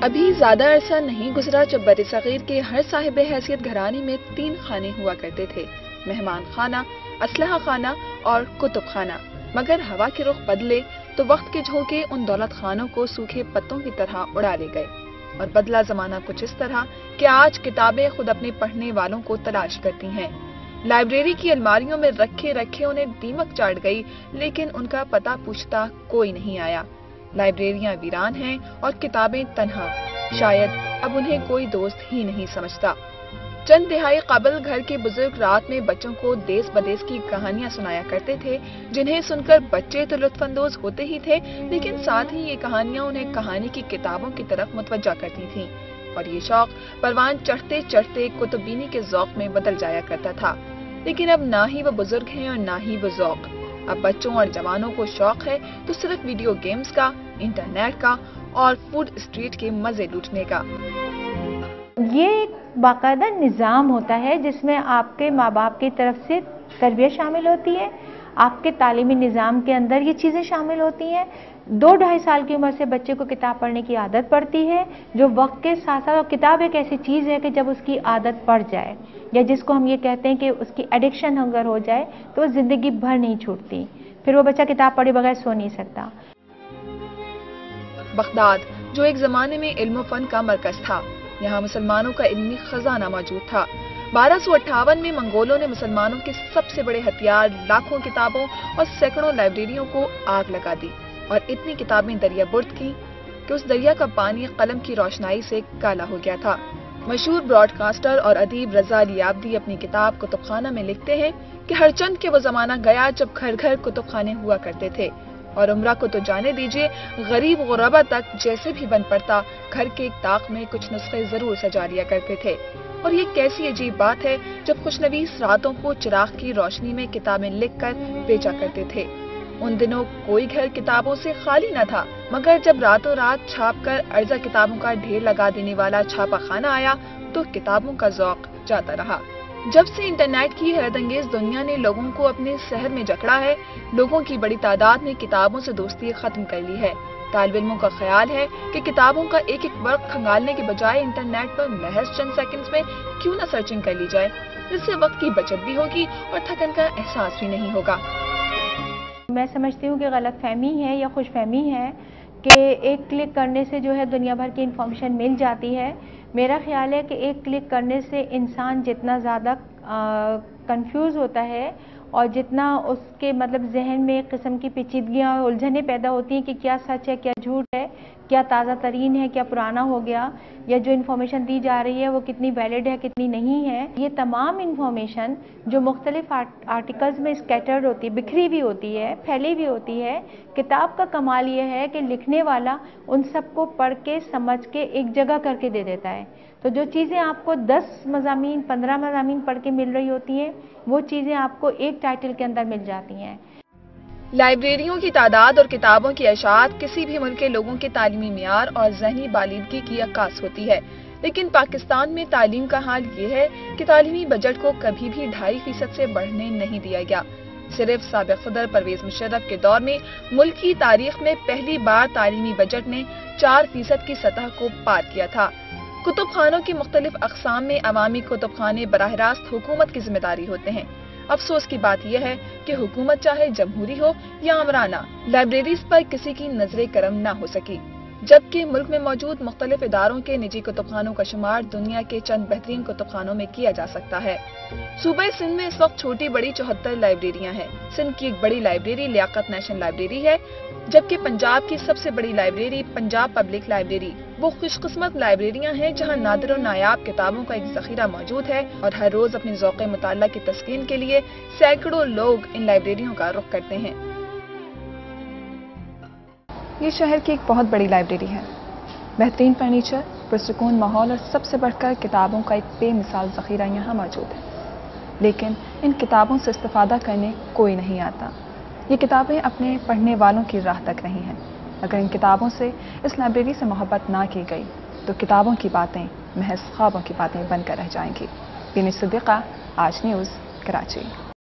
ابھی زیادہ عرصہ نہیں گزرا جب برصغیر کے ہر صاحب حیثیت گھرانے میں 3 خانے ہوا کرتے تھے: مہمان خانہ، اسلحہ خانہ اور کتب خانہ۔ مگر ہوا کے رخ بدلے تو وقت کے جھونکے ان دولت خانوں کو سوکھے پتوں کی طرح اڑا لے گئے، اور بدلا زمانہ کچھ اس طرح کہ آج کتابیں خود اپنے پڑھنے والوں کو تلاش کرتی ہیں۔ لائبریری کی الماریوں میں رکھے رکھے انہیں دیمک چاٹ گئی، لیکن ان کا پتہ پوچھتا کوئی نہیں آیا۔ لائبریریاں ویران ہیں اور کتابیں تنہا، شاید اب انہیں کوئی دوست ہی نہیں سمجھتا۔ چند دہائی قبل گھر کے بزرگ رات میں بچوں کو دیس بدیس کی کہانیاں سنایا کرتے تھے، جنہیں سن کر بچے تو لطف اندوز ہوتے ہی تھے، لیکن ساتھ ہی یہ کہانیاں انہیں کہانی کی کتابوں کی طرف متوجہ کرتی تھیں، اور یہ شوق پروان چڑھتے چڑھتے کتب بینی کے ذوق میں بدل جایا کرتا تھا۔ لیکن اب نہ ہی وہ بزرگ ہیں اور نہ ہی وہ ذوق۔ اب بچوں اور جوانوں کو شوق ہے تو صرف ویڈیو گیمز کا، انٹرنیٹ کا اور فوڈ اسٹریٹ کے مزے لوٹنے کا۔ یہ ایک باقاعدہ نظام ہوتا ہے جس میں آپ کے ماں باپ کی طرف سے تربیت شامل ہوتی ہے، آپ کے تعلیمی نظام کے اندر یہ چیزیں شامل ہوتی ہیں۔ 2-2.5 سال کی عمر سے بچے کو کتاب پڑھنے کی عادت پڑتی ہے، جو وقت کے ساتھ ساتھ کتاب ایک ایسی چیز ہے کہ جب اس کی عادت پڑ جائے، یا جس کو ہم یہ کہتے ہیں کہ اس کی ایڈکشن اگر ہو جائے تو وہ زندگی بھر نہیں چھوٹتی، پھر وہ بچہ کتاب پڑھے بغیر سو نہیں سکتا۔ بغداد، جو ایک زمانے میں علم و فن کا مرکز تھا، یہاں مسلمانوں کا علمی خزانہ موجود تھا۔ 1258 میں منگولوں نے مسلمانوں کے سب سے بڑے ہتھیار، لاکھوں کتابوں اور سینکڑوں لائبریریوں کو آگ لگا دی، اور اتنی کتابیں دریا برد کی کہ اس دریا کا پانی قلم کی روشنائی سے کالا ہو گیا تھا۔ مشہور براڈ کاسٹر اور ادیب رضا الیابدی اپنی کتاب کتب خانہ میں لکھتے ہیں کہ ہر چند کے وہ زمانہ گیا جب گھر گھر کتب خانے ہوا کرتے تھے، اور عمرہ کو تو جانے دیجیے، غریب غربا تک جیسے بھی بن پڑتا گھر کے ایک طاق میں کچھ نسخے ضرور سجا لیا کرتے تھے۔ اور یہ کیسی عجیب بات ہے جب خوشنویس راتوں کو چراغ کی روشنی میں کتابیں لکھ کر بیچا کرتے تھے۔ ان دنوں کوئی گھر کتابوں سے خالی نہ تھا، مگر جب راتوں رات چھاپ کر عرضہ کتابوں کا ڈھیر لگا دینے والا چھاپا خانہ آیا تو کتابوں کا ذوق جاتا رہا۔ جب سے انٹرنیٹ کی حیرت انگیز دنیا نے لوگوں کو اپنے شہر میں جکڑا ہے، لوگوں کی بڑی تعداد نے کتابوں سے دوستی ختم کر لی ہے۔ طالب علموں کا خیال ہے کہ کتابوں کا ایک ایک ورق کھنگالنے کے بجائے انٹرنیٹ پر محض چند سیکنڈز میں کیوں نہ سرچنگ کر لی جائے، جس سے وقت کی بچت بھی ہوگی اور تھکن کا احساس بھی نہیں ہوگا۔ میں سمجھتی ہوں کہ غلط فہمی ہے یا خوش فہمی ہے کہ ایک کلک کرنے سے جو ہے دنیا بھر کی انفارمیشن مل جاتی ہے۔ میرا خیال ہے کہ ایک کلک کرنے سے انسان جتنا زیادہ کنفیوز ہوتا ہے اور جتنا اس کے ذہن میں ایک قسم کی پیچیدگیاں اور الجھنیں پیدا ہوتی ہیں کہ کیا سچ ہے، کیا جھوٹ ہے، کیا تازہ ترین ہے، کیا پرانا ہو گیا، یا جو انفارمیشن دی جا رہی ہے وہ کتنی ویلڈ ہے، کتنی نہیں ہے۔ یہ تمام انفارمیشن جو مختلف آرٹیکلز میں اسکیٹرڈ ہوتی ہے، بکھری بھی ہوتی ہے، پھیلی بھی ہوتی ہے، کتاب کا کمال یہ ہے کہ لکھنے والا ان سب کو پڑھ کے سمجھ کے ایک جگہ کر کے دے دیتا ہے۔ تو جو چیزیں آپ کو 10 مضامین 15 مضامین پڑھ کے مل رہی ہوتی ہیں، وہ چیزیں آپ کو ایک ٹائٹل کے اندر مل جاتی ہیں۔ لائبریریوں کی تعداد اور کتابوں کی اشاعت کسی بھی ملک کے لوگوں کے تعلیمی معیار اور ذہنی بالیدگی کی عکاس ہوتی ہے، لیکن پاکستان میں تعلیم کا حال یہ ہے کہ تعلیمی بجٹ کو کبھی بھی 2.5% سے بڑھنے نہیں دیا گیا۔ صرف سابق صدر پرویز مشرف کے دور میں ملک کی تاریخ میں پہلی بار تعلیمی بجٹ نے 4% کی سطح کو پار کیا تھا۔ کتب خانوں کی مختلف اقسام میں عوامی کتب خانے براہ راست حکومت کی ذمہ داری ہوتے ہیں۔ افسوس کی بات یہ ہے کہ حکومت چاہے جمہوری ہو یا آمرانہ، لائبریریز پر کسی کی نظر کرم نہ ہو سکی، جبکہ ملک میں موجود مختلف اداروں کے نجی کتب خانوں کا شمار دنیا کے چند بہترین کتب خانوں میں کیا جا سکتا ہے۔ صوبہ سندھ میں اس وقت چھوٹی بڑی 74 لائبریریاں ہیں۔ سندھ کی ایک بڑی لائبریری لیاقت نیشنل لائبریری ہے، جبکہ پنجاب کی سب سے بڑی لائبریری پنجاب پبلک لائبریری وہ خوش قسمت لائبریریاں ہیں جہاں نادر و نایاب کتابوں کا ایک ذخیرہ موجود ہے، اور ہر روز اپنے ذوق مطالعہ کی تسکین کے لیے سینکڑوں لوگ ان لائبریریوں کا رخ کرتے ہیں۔ یہ شہر کی ایک بہت بڑی لائبریری ہے۔ بہترین فرنیچر، پرسکون ماحول اور سب سے بڑھ کر کتابوں کا ایک بے مثال ذخیرہ یہاں موجود ہے، لیکن ان کتابوں سے استفادہ کرنے کوئی نہیں آتا۔ یہ کتابیں اپنے پڑھنے والوں کی راہ تک رہی ہیں۔ اگر ان کتابوں سے اس لائبریری سے محبت نہ کی گئی تو کتابوں کی باتیں محض خوابوں کی باتیں بن کر رہ جائیں گی۔ بینی صدیقہ، آج نیوز، کراچی۔